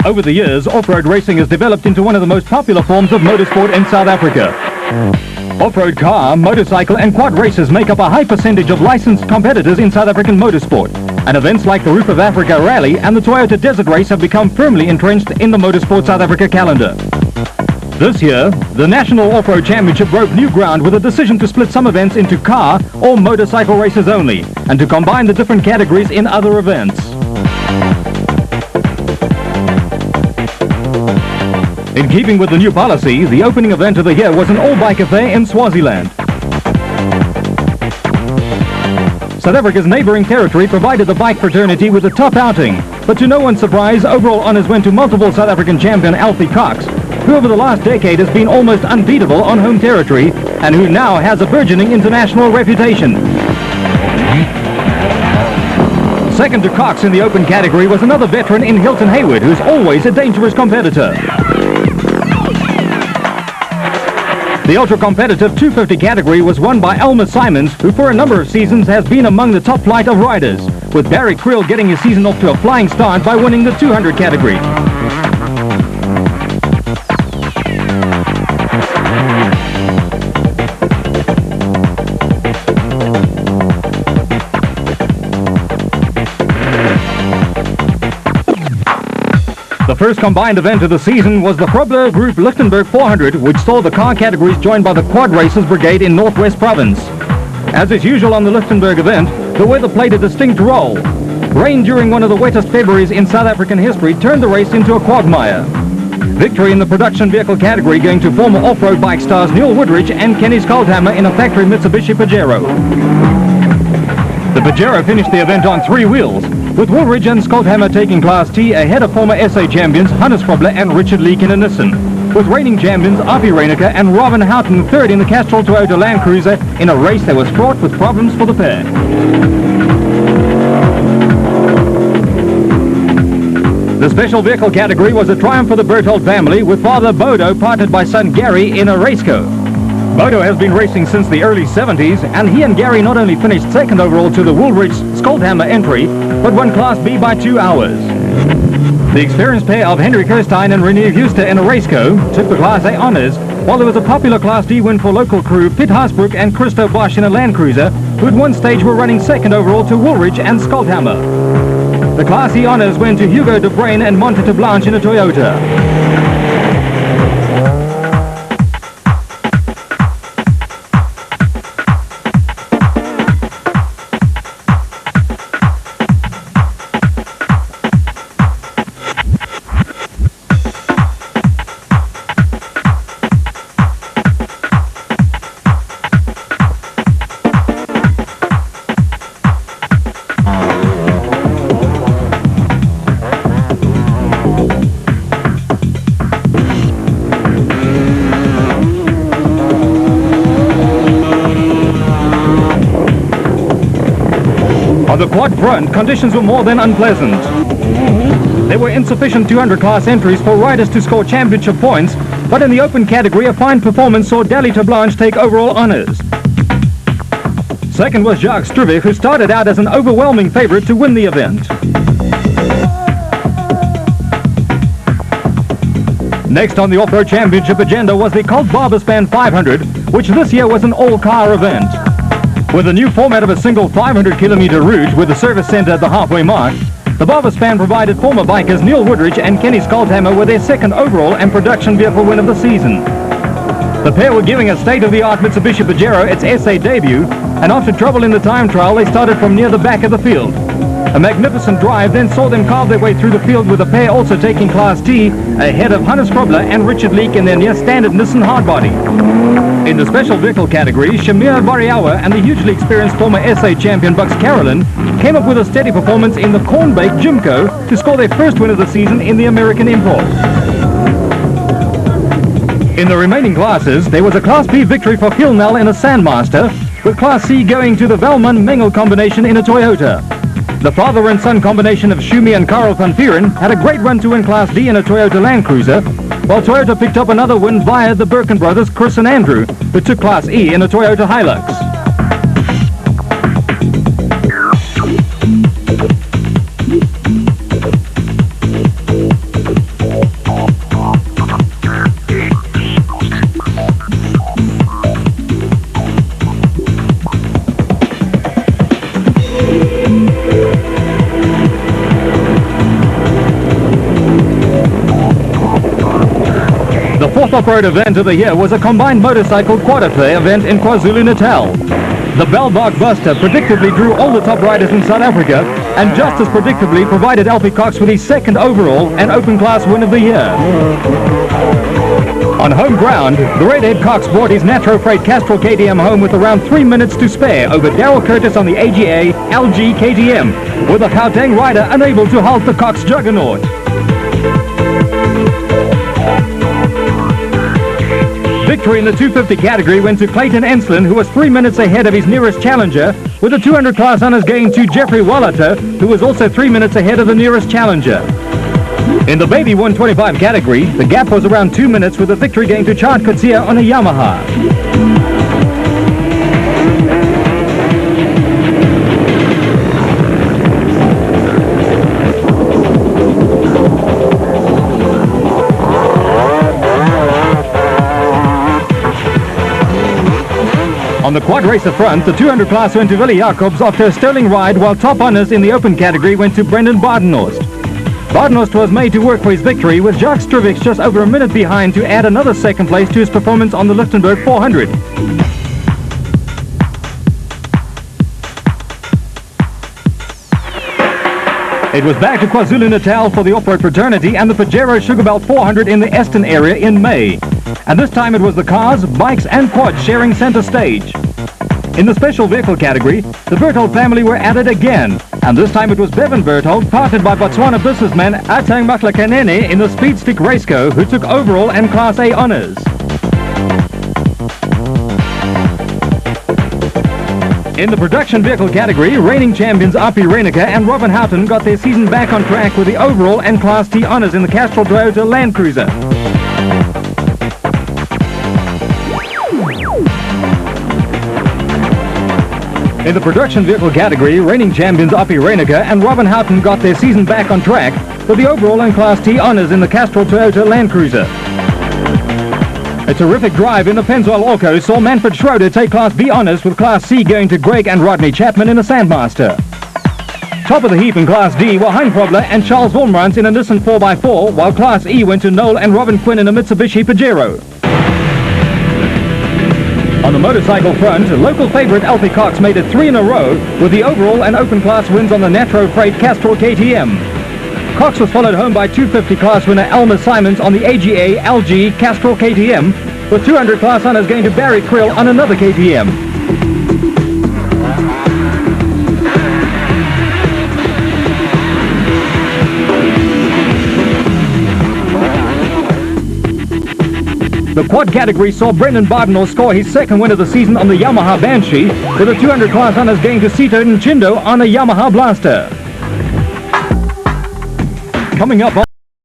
Over the years, off-road racing has developed into one of the most popular forms of motorsport in South Africa. Off-road car, motorcycle and quad races make up a high percentage of licensed competitors in South African motorsport. And events like the Roof of Africa Rally and the Toyota Desert Race have become firmly entrenched in the Motorsport South Africa calendar. This year, the National Off-Road Championship broke new ground with a decision to split some events into car or motorcycle races only, and to combine the different categories in other events. In keeping with the new policy, the opening event of the year was an all-bike affair in Swaziland. South Africa's neighboring territory provided the bike fraternity with a top outing, but to no one's surprise, overall honours went to multiple South African champion Alfie Cox, who over the last decade has been almost unbeatable on home territory and who now has a burgeoning international reputation. Second to Cox in the open category was another veteran in Hilton Hayward, who's always a dangerous competitor. The ultra-competitive 250 category was won by Elmer Simons, who for a number of seasons has been among the top flight of riders, with Barry Kriel getting his season off to a flying start by winning the 200 category. The first combined event of the season was the Grobler Group Lichtenburg 400, which saw the car categories joined by the Quad Racers Brigade in Northwest Province. As is usual on the Lichtenburg event, the weather played a distinct role. Rain during one of the wettest Februaries in South African history turned the race into a quagmire. Victory in the production vehicle category going to former off-road bike stars Neil Woodridge and Kenny Skuldhammer in a factory Mitsubishi Pajero. The Pajero finished the event on 3 wheels, with Woolridge and Skuldhammer taking Class T ahead of former SA champions Hannes Grobler and Richard Leek in a Nissan, with reigning champions Api Reiniger and Robin Houghton third in the Castrol Toyota Land Cruiser in a race that was fraught with problems for the pair. The special vehicle category was a triumph for the Berthold family, with father Bodo partnered by son Gary in a Raceco. Bodo has been racing since the early 70s, and he and Gary not only finished second overall to the Woolridge Skuldhammer entry, but won Class B by 2 hours. The experienced pair of Henry Kirstein and Renier Huster in a Raceco took the Class A honours, while there was a popular Class D win for local crew Pitt Haasbroek and Christo Bosch in a Land Cruiser, who at one stage were running second overall to Woolridge and Skuldhammer. The Class E honours went to Hugo de Bruyn and Monte de Blanche in a Toyota. On the quad front, conditions were more than unpleasant. There were insufficient 200 class entries for riders to score championship points, but in the open category, a fine performance saw Dali de Blanche take overall honours. Second was Jacques Struvich, who started out as an overwhelming favourite to win the event. Next on the off-road championship agenda was the Colt Barberspan 500, which this year was an all-car event. With a new format of a single 500-kilometre route with a service centre at the halfway mark, the Barberspan provided former bikers Neil Woodridge and Kenny Skuldhammer with their second overall and production vehicle win of the season. The pair were giving a state-of-the-art Mitsubishi Pajero its SA debut, and after trouble in the time trial, they started from near the back of the field. A magnificent drive then saw them carve their way through the field, with the pair also taking Class T ahead of Hannes Grobler and Richard Leek in their near-standard Nissan hardbody. In the special vehicle category, Shamir Variawa and the hugely experienced former SA champion Bucks Carolyn came up with a steady performance in the Cornbake Jimco to score their first win of the season in the American Import. In the remaining classes, there was a Class B victory for Hilnell in a Sandmaster, with Class C going to the Velman-Mengel combination in a Toyota. The father and son combination of Schumi and Karel van Vieren had a great run to win Class D in a Toyota Land Cruiser, while Toyota picked up another win via the Birkin brothers, Chris and Andrew, who took Class E in a Toyota Hilux. fourth off-road event of the year was a combined motorcycle quarter-play event in KwaZulu-Natal. The Belbog Buster predictably drew all the top riders in South Africa and just as predictably provided Alfie Cox with his second overall and open class win of the year. On home ground, the redhead Cox brought his Natro Freight Castrol KTM home with around 3 minutes to spare over Daryl Curtis on the AGA LG KTM, with a Gauteng rider unable to halt the Cox juggernaut. Victory in the 250 category went to Clayton Enslin, who was 3 minutes ahead of his nearest challenger, with the 200 class honours going to Jeffrey Wallater, who was also 3 minutes ahead of the nearest challenger. In the baby 125 category, the gap was around 2 minutes, with the victory going to Chad Kutsia on a Yamaha. On the quad racer front, the 200 class went to Willie Jacobs after a sterling ride, while top honours in the open category went to Brendan Badenhorst. Badenhorst was made to work for his victory, with Jacques Strivix just over a minute behind to add another second place to his performance on the Lichtenberg 400. It was back to KwaZulu-Natal for the off-road fraternity and the Pajero Sugarbelt 400 in the Eston area in May. And this time it was the cars, bikes and quads sharing centre stage. In the special vehicle category, the Berthold family were added again, and this time it was Bevan Berthold, partnered by Botswana businessman Atang Maklakanene in the Speedstick Raceco, who took overall and Class A honours. In the production vehicle category, reigning champions Api Reiniger and Robin Houghton got their season back on track with the overall and Class T honours in the Castrol Toyota Land Cruiser. In the production vehicle category, reigning champions Api Reiniger and Robin Houghton got their season back on track with the overall and Class T honours in the Castrol Toyota Land Cruiser. A terrific drive in the Pennzoil Orco saw Manfred Schroeder take Class B honours, with Class C going to Greg and Rodney Chapman in the Sandmaster. Top of the heap in Class D were Hein Probler and Charles Wolmrans in a Nissan 4x4, while Class E went to Noel and Robin Quinn in a Mitsubishi Pajero. On the motorcycle front, local favourite Alfie Cox made it 3 in a row with the overall and open class wins on the Natro Freight Castrol KTM. Cox was followed home by 250 class winner Elmer Simons on the AGA LG Castrol KTM, with 200 class honours going to Barry Krill on another KTM. The quad category saw Brendan Badenhorst score his second win of the season on the Yamaha Banshee, with the 200 class honours going to Sito Nchindo on a Yamaha Blaster. Coming up on